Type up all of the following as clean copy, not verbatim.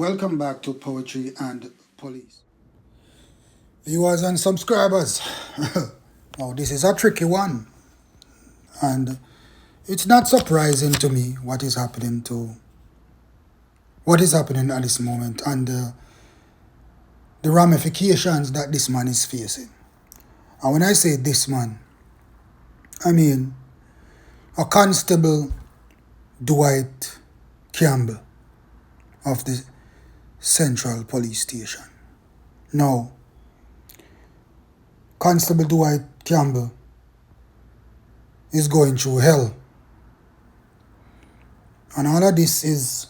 Welcome back to Poetry and Police. Viewers and subscribers. Oh, this is a tricky one. And it's not surprising to me what is happening at this moment and the ramifications that this man is facing. And when I say this man, I mean a Constable Dwight Campbell of the Central Police Station. Now, Constable Dwight Campbell is going through hell. And all of this is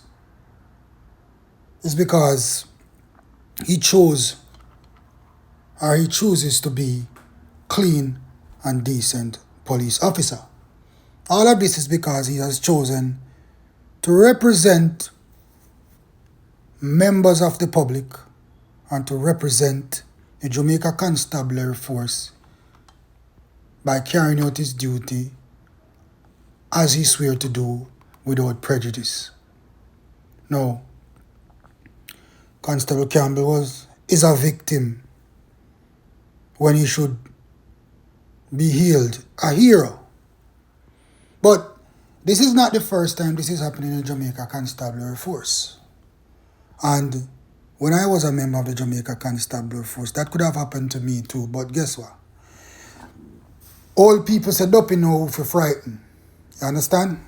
because he chooses to be clean and decent police officer. All of this is because he has chosen to represent members of the public and to represent the Jamaica Constabulary Force by carrying out his duty as he swore to do without prejudice. Now, Constable Campbell is a victim when he should be hailed a hero. But this is not the first time this is happening in the Jamaica Constabulary Force. And when I was a member of the Jamaica Constabulary Force, that could have happened to me too. But guess what? Old people said, "Up in know if you're frightened." You understand?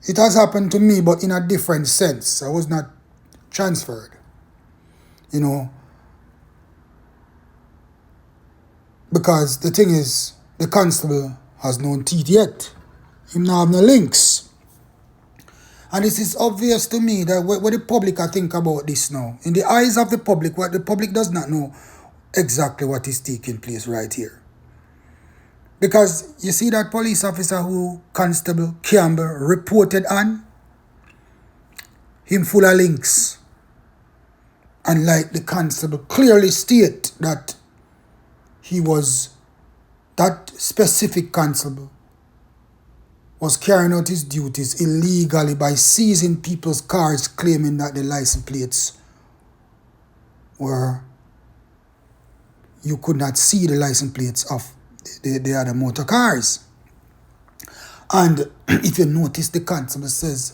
It has happened to me, but in a different sense. I was not transferred. Because the thing is, the constable has no teeth yet. He now have no links. And it is obvious to me that what the public I think about this now. In the eyes of the public, what the public does not know exactly what is taking place right here. Because you see that police officer who Constable Campbell reported on, him full of links. And like the constable clearly state that that specific constable was carrying out his duties illegally by seizing people's cars, claiming that the license plates were, you could not see the license plates of the other motor cars. And if you notice, the constable says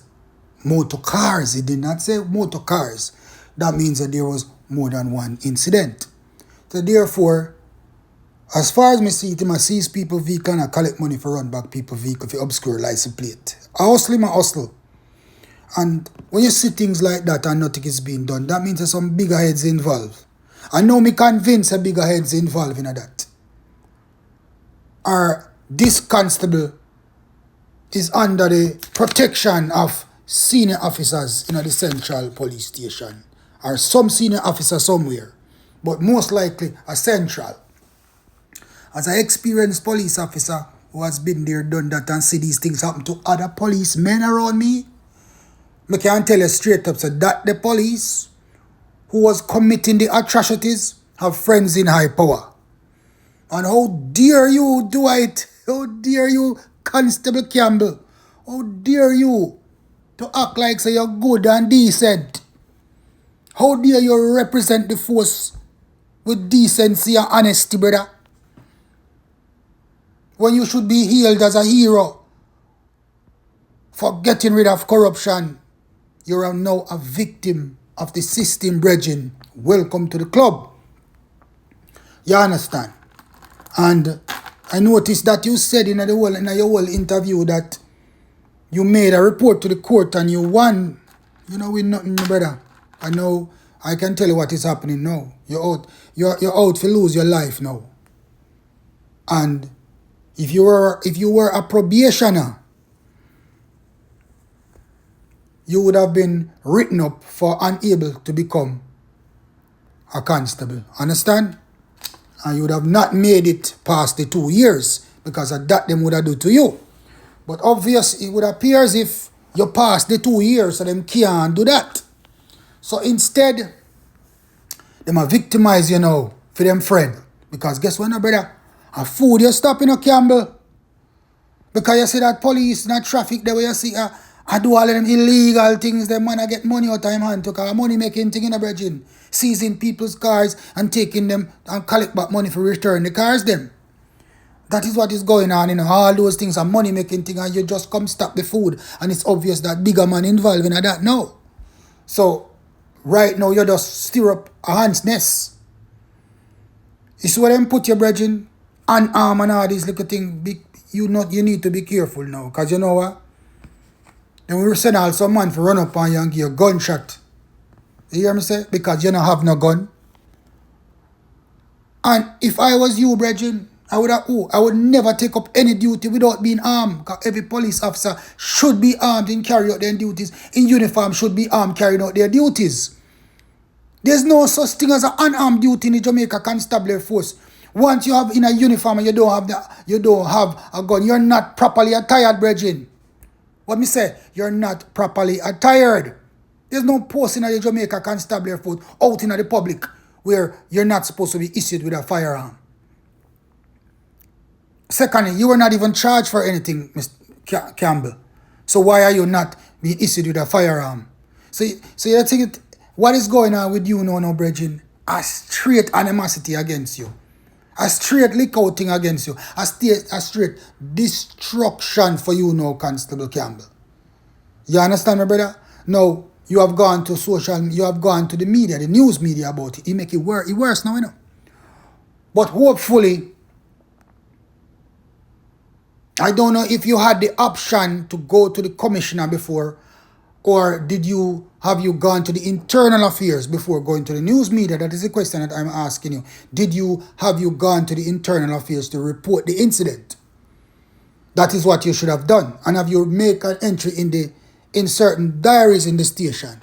motor cars. He did not say motor cars. That means that there was more than one incident. So therefore, as far as me see it, I seize people vehicle and I collect money for run back people vehicle for obscure license plate. I hustle. And when you see things like that and nothing is being done, that means there's some bigger heads involved. I know me convinced that bigger heads involved in that. Or this constable is under the protection of senior officers in the Central Police Station. Or some senior officer somewhere. But most likely a central. As an experienced police officer who has been there, done that, and see these things happen to other policemen around me, I can tell you straight up, so that the police who was committing the atrocities have friends in high power. And how dare you, Dwight? How dare you, Constable Campbell? How dare you to act like say you're good and decent? How dare you represent the force with decency and honesty, brother? When you should be hailed as a hero for getting rid of corruption, you are now a victim of the system, brethren. Welcome to the club. You understand? And I noticed that you said in your whole interview that you made a report to the court and you won. You know, with nothing, brother. I know, I can tell you what is happening now. You're out to lose your life now. And if you were a probationer, you would have been written up for unable to become a constable. Understand? And you would have not made it past the 2 years because of that them would have do to you. But obviously, it would appear as if you passed the 2 years, so them can't do that. So instead, them are victimize you now for them friend. Because guess what, no, brother? A food you stop in a Campbell. Because you see that police in a traffic there where you see a I do all of them illegal things. Them man I get money out of him hand to car money making thing in a bridging. Seizing people's cars and taking them and collect back money for return the cars them. That is what is going on, you know. All those things are money making thing and you just come stop the food and it's obvious that bigger man involved in that. No. So right now you just stir up a hand's nest. You see what them put your brethren and arm and all these little things. You need to be careful now. Because you know what? Then we send out some man for run up on you and give you a gunshot. You hear me say? Because you don't have no gun. And if I was you, brethren, I would never take up any duty without being armed. Because every police officer should be armed and carry out their duties. In uniform should be armed carrying out their duties. There's no such thing as an unarmed duty in the Jamaica Constabulary Force. Once you have in a uniform and you don't have a gun, you're not properly attired, brethren. What me say? You're not properly attired. There's no post in the Jamaica Constabulary Force out in the public where you're not supposed to be issued with a firearm. Secondly, you were not even charged for anything, Mr. Campbell. So why are you not being issued with a firearm? So you think what is going on with you now, brethren? A straight animosity against you. A straight lick out thing against you. A straight destruction for you now, Constable Campbell. You understand, my brother? Now, you have gone to the media, the news media about it. It make it worse now, you know. But hopefully, I don't know if you had the option to go to the commissioner before, or have you gone to the internal affairs before going to the news media? That is the question that I'm asking you. Have you gone to the internal affairs to report the incident? That is what you should have done. And have you make an entry in certain diaries in the station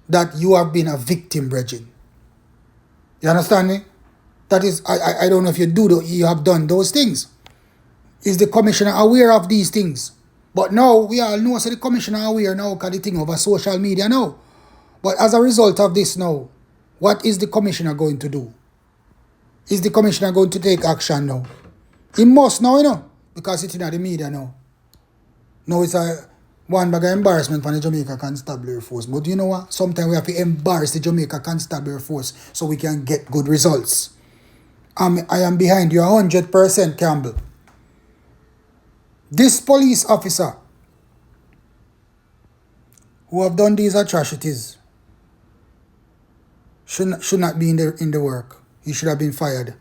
that you have been a victim, brethren? You understand me? That is, I don't know if you have done those things. Is the commissioner aware of these things? But now, we all know, so the commissioner aware now because the thing over social media now. But as a result of this now, what is the commissioner going to do? Is the commissioner going to take action now? He must now, you know, because it's in the media now. Now it's one bag of embarrassment for the Jamaica Constabulary Force. But you know what? Sometimes we have to embarrass the Jamaica Constabulary Force so we can get good results. I am behind you 100%, Campbell. This police officer who have done these atrocities should not be in the work. He should have been fired.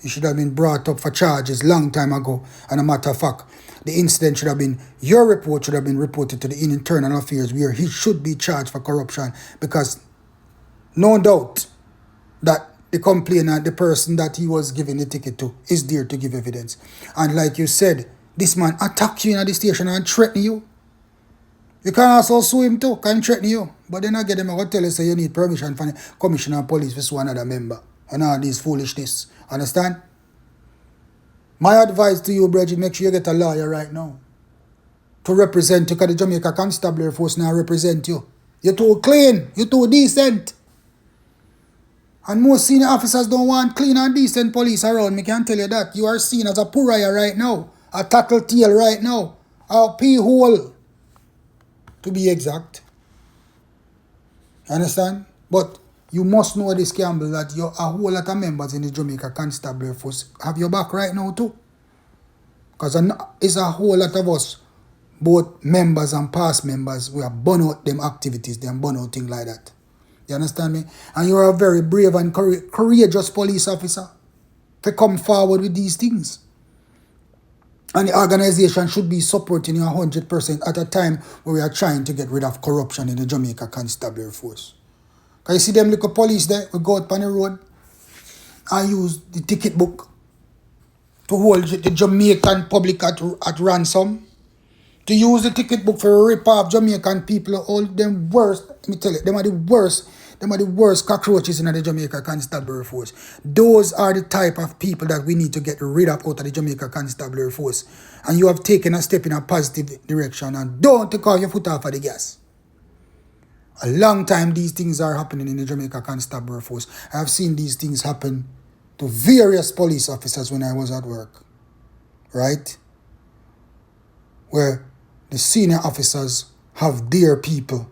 He should have been brought up for charges long time ago. And a matter of fact, the incident should have been, your report should have been reported to the internal affairs where he should be charged for corruption, because no doubt that the complainant, the person that he was giving the ticket to, is there to give evidence. And like you said, this man attack you in the station and threaten you. You can also sue him too, can threaten you. But then I get them, I tell you, say you need permission from the commissioner of police for one other member. And all this foolishness. Understand? My advice to you, brethren, make sure you get a lawyer right now to represent you, because the Jamaica Constabulary Force now represent you. You're too clean. You're too decent. And most senior officers don't want clean and decent police around. Me can tell you that. You are seen as a pariah right now. A tattletale right now. A pee-hole. To be exact. Understand? But you must know this, Campbell, that a whole lot of members in the Jamaica Constabulary Force have your back right now too. Because it's a whole lot of us, both members and past members, we have burn out them activities, them burn out things like that. You understand me? And you are a very brave and courageous police officer to come forward with these things. And the organization should be supporting you 100% at a time where we are trying to get rid of corruption in the Jamaica Constabulary Force. Because you see them little police there, we go out on the road and use the ticket book to hold the Jamaican public at ransom. To use the ticket book for rip off Jamaican people, all them worst, let me tell you, them are the worst cockroaches in the Jamaica Constabulary Force. Those are the type of people that we need to get rid of out of the Jamaica Constabulary Force. And you have taken a step in a positive direction, and don't take off your foot off of the gas. A long time these things are happening in the Jamaica Constabulary Force. I have seen these things happen to various police officers when I was at work. Right? Where the senior officers have their people.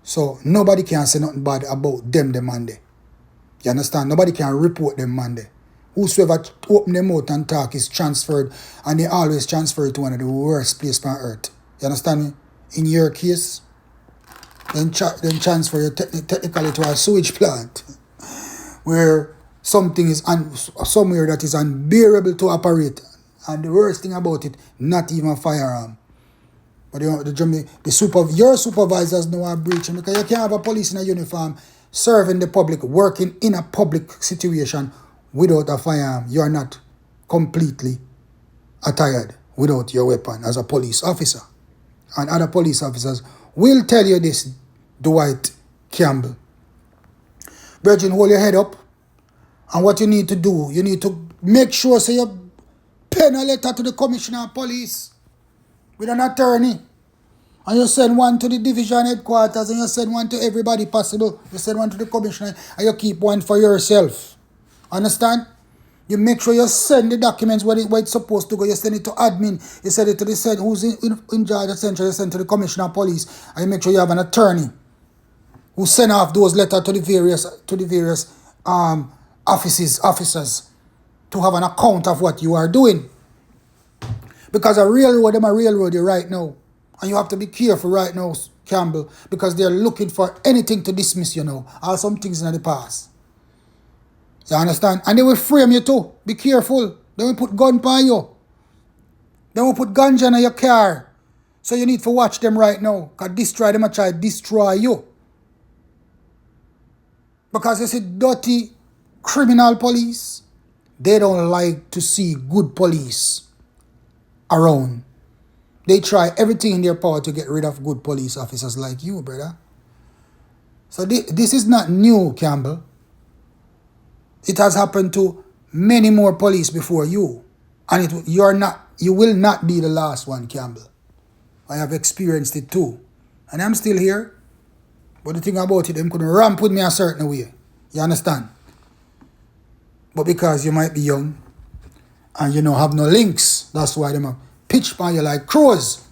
So nobody can say nothing bad about them Monday. You understand? Nobody can report them Monday. Whosoever open their mouth and talk is transferred, and they always transfer it to one of the worst places on earth. You understand me? In your case, then transfer you technically to a sewage plant where something is somewhere that is unbearable to operate. And the worst thing about it, not even a firearm. But your supervisors know are breaching, because you can't have a police in a uniform serving the public, working in a public situation without a firearm. You are not completely attired without your weapon as a police officer. And other police officers will tell you this, Dwight, Campbell. Brethren, hold your head up. And what you need to do, you need to make sure so you pen a letter to the commissioner of police with an attorney. And you send one to the division headquarters, and you send one to everybody possible. You send one to the commissioner, and you keep one for yourself. Understand? You make sure you send the documents where it's supposed to go. You send it to admin. You send it to the who's in charge of central. You send it to the commissioner of police. And you make sure you have an attorney who send off those letters to the various officers to have an account of what you are doing. Because a railroad you right now. And you have to be careful right now, Campbell, because they're looking for anything to dismiss you now, or some things in the past. You understand? And they will frame you too. Be careful. They will put gun by you. They will put ganja in your car. So you need to watch them right now. Because destroy them and try to destroy you. Because you see dirty criminal police, they don't like to see good police around. They try everything in their power to get rid of good police officers like you, brother. So this is not new, Campbell. It has happened to many more police before you. And you will not be the last one, Campbell. I have experienced it too. And I'm still here. But the thing about it, them couldn't ramp with me a certain way. You understand? But because you might be young and you don't have no links, that's why them pitch by you like crows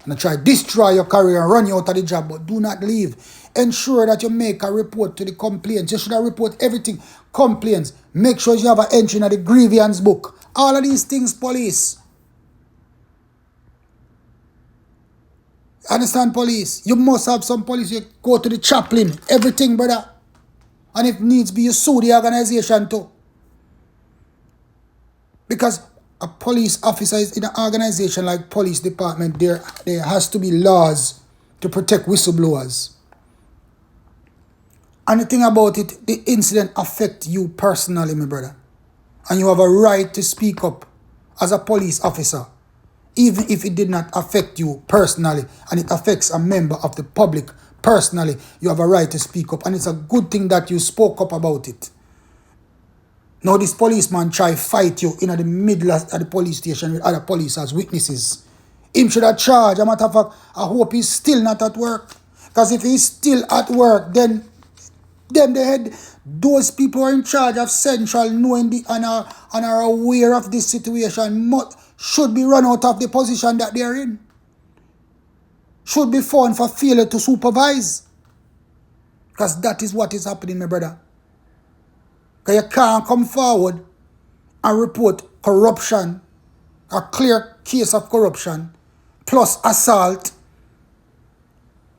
and try to destroy your career and run you out of the job. But do not leave. Ensure that you make a report to the complaints. You should have report everything. Complaints. Make sure you have an entry in the grievance book. All of these things, police. Understand, police? You must have some police. You go to the chaplain. Everything, brother. And if needs be, you sue the organization too. Because a police officer is in an organization like police department, there has to be laws to protect whistleblowers. And the thing about it, the incident affects you personally, my brother. And you have a right to speak up as a police officer, even if it did not affect you personally and it affects a member of the public personally. You have a right to speak up, and it's a good thing that you spoke up about it. Now this policeman try to fight you in the middle of the police station with other police as witnesses. Him should have charged. As a matter of fact, I hope he's still not at work. Because if he's still at work, then those people who are in charge of Central, knowing and are aware of this situation, should be run out of the position that they're in. Should be found for failure to supervise. Because that is what is happening, my brother. Because you can't come forward and report corruption, a clear case of corruption, plus assault,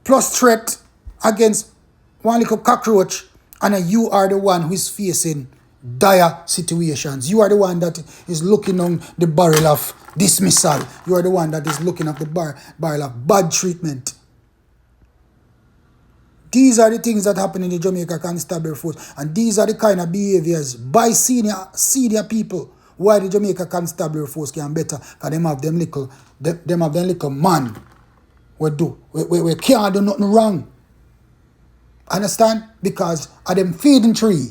plus threat against one little cockroach, and you are the one who is facing dire situations. You are the one that is looking on the barrel of dismissal. You are the one that is looking at the barrel of bad treatment. These are the things that happen in the Jamaica Constable Force, and these are the kind of behaviors by senior people why the Jamaica Constable Force can better, because them have them little man we can't do nothing wrong. Understand? Because of them feeding tree.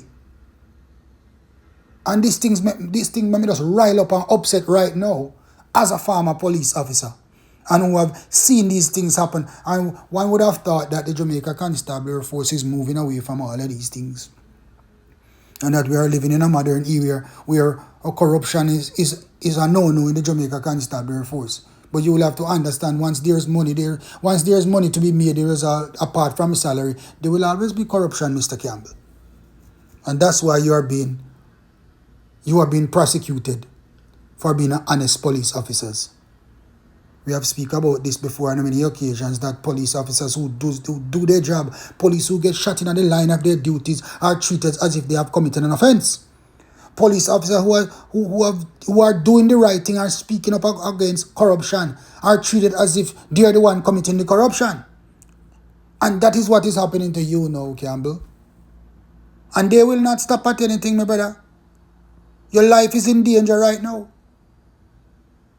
And these things make me just rile up and upset right now as a former police officer, and who have seen these things happen. And one would have thought that the Jamaica Constabulary Force is moving away from all of these things, and that we are living in a modern era where corruption is a no-no in the Jamaica Constabulary Force. But you will have to understand, once there's money to be made, there is apart from salary, there will always be corruption, Mr. Campbell. And that's why you are being prosecuted for being honest police officers. We have spoken about this before on many occasions, that police officers who do their job, police who get shot in on the line of their duties, are treated as if they have committed an offense. Police officers who are doing the right thing, are speaking up against corruption, are treated as if they are the one committing the corruption. And that is what is happening to you now, Campbell. And they will not stop at anything, my brother. Your life is in danger right now.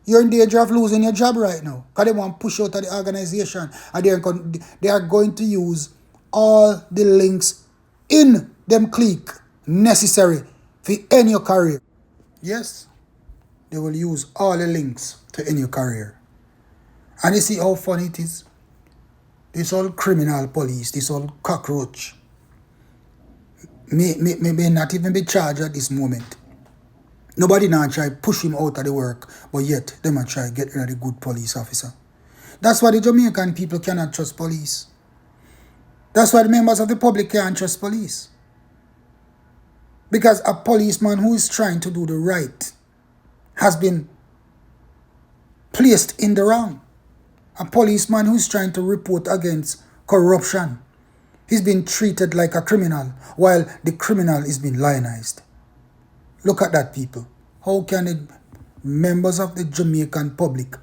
You're in danger of losing your job right now, because they want to push out of the organization, and they are going to use all the links in them clique necessary for end your career. Yes, they will use all the links to end your career. And you see how funny it is? This all criminal police, this all cockroach, may not even be charged at this moment. Nobody now try push him out of the work, but yet they might try get rid of the good police officer. That's why the Jamaican people cannot trust police. That's why the members of the public can't trust police. Because a policeman who is trying to do the right has been placed in the wrong. A policeman who is trying to report against corruption, he's been treated like a criminal, while the criminal is being lionized. Look at that, people. How can the members of the Jamaican public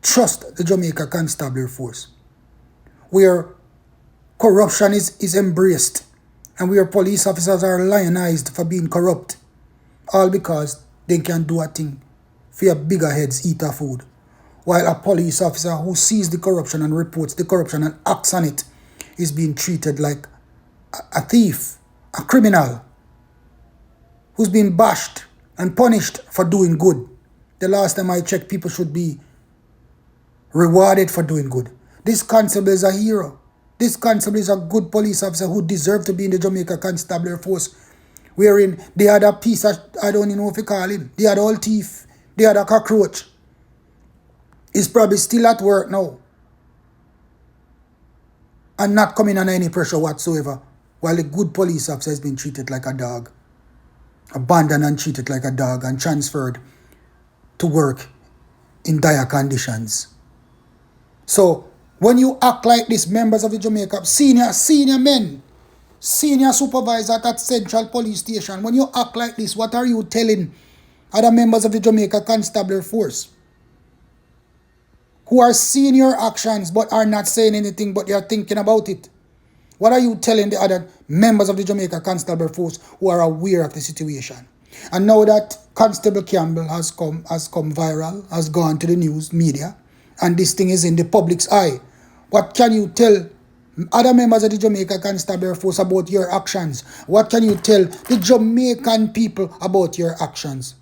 trust the Jamaica Constable Force, where corruption is embraced and where police officers are lionized for being corrupt, all because they can do a thing for your bigger heads eat a food, while a police officer who sees the corruption and reports the corruption and acts on it is being treated like a thief, a criminal, who's been bashed and punished for doing good. The last time I checked, people should be rewarded for doing good. This constable is a hero. This constable is a good police officer who deserves to be in the Jamaica Constabulary Force, wherein they had a piece of, I don't even know if you call him, they had all thief, they had a cockroach. He's probably still at work now and not coming under any pressure whatsoever, while the good police officer has been treated like a dog, abandoned and treated like a dog, and transferred to work in dire conditions. So when you act like this, members of the Jamaica, senior men, senior supervisor at that Central Police Station, when you act like this, what are you telling other members of the Jamaica Constabulary Force who are seeing your actions but are not saying anything, but they are thinking about it? What are you telling the other members of the Jamaica Constabulary Force who are aware of the situation? And now that Constable Campbell has come viral, has gone to the news media, and this thing is in the public's eye, what can you tell other members of the Jamaica Constabulary Force about your actions? What can you tell the Jamaican people about your actions?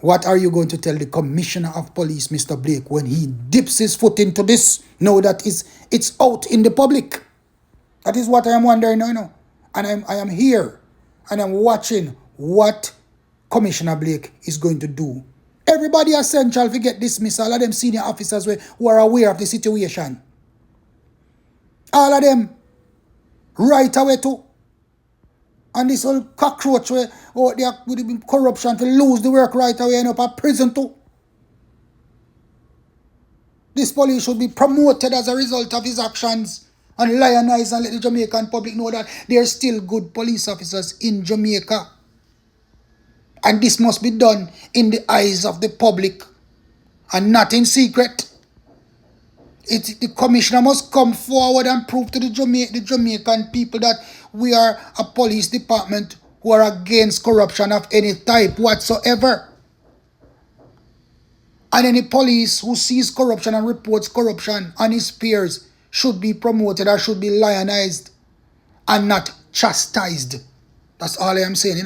What are you going to tell the Commissioner of Police, Mr. Blake, when he dips his foot into this, now that it's out in the public? That is what I am wondering now. And I am here and I'm watching what Commissioner Blake is going to do. Everybody essential to get dismissed. All of them senior officers who are aware of the situation. All of them right away too. And this whole cockroach where they are with corruption to lose the work right away and up at prison too. This police should be promoted as a result of his actions and lionize and let the Jamaican public know that there are still good police officers in Jamaica. And this must be done in the eyes of the public and not in secret. The commissioner must come forward and prove to the Jamaican people that we are a police department who are against corruption of any type whatsoever. And any police who sees corruption and reports corruption on his peers should be promoted or should be lionized and not chastised. That's all I am saying.